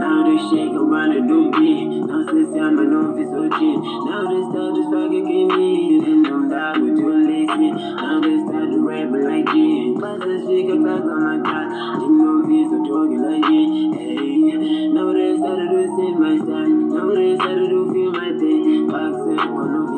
Now they shake around the doobie. Now they say I'm an office OG. Now they start to fucking me. Then I'm down with your lazy. Now they start to rap like G. Pass the shit back on my car. Them movies are talking like G. Hey, now they started to save my style. Now they started to feel my pain. Back set,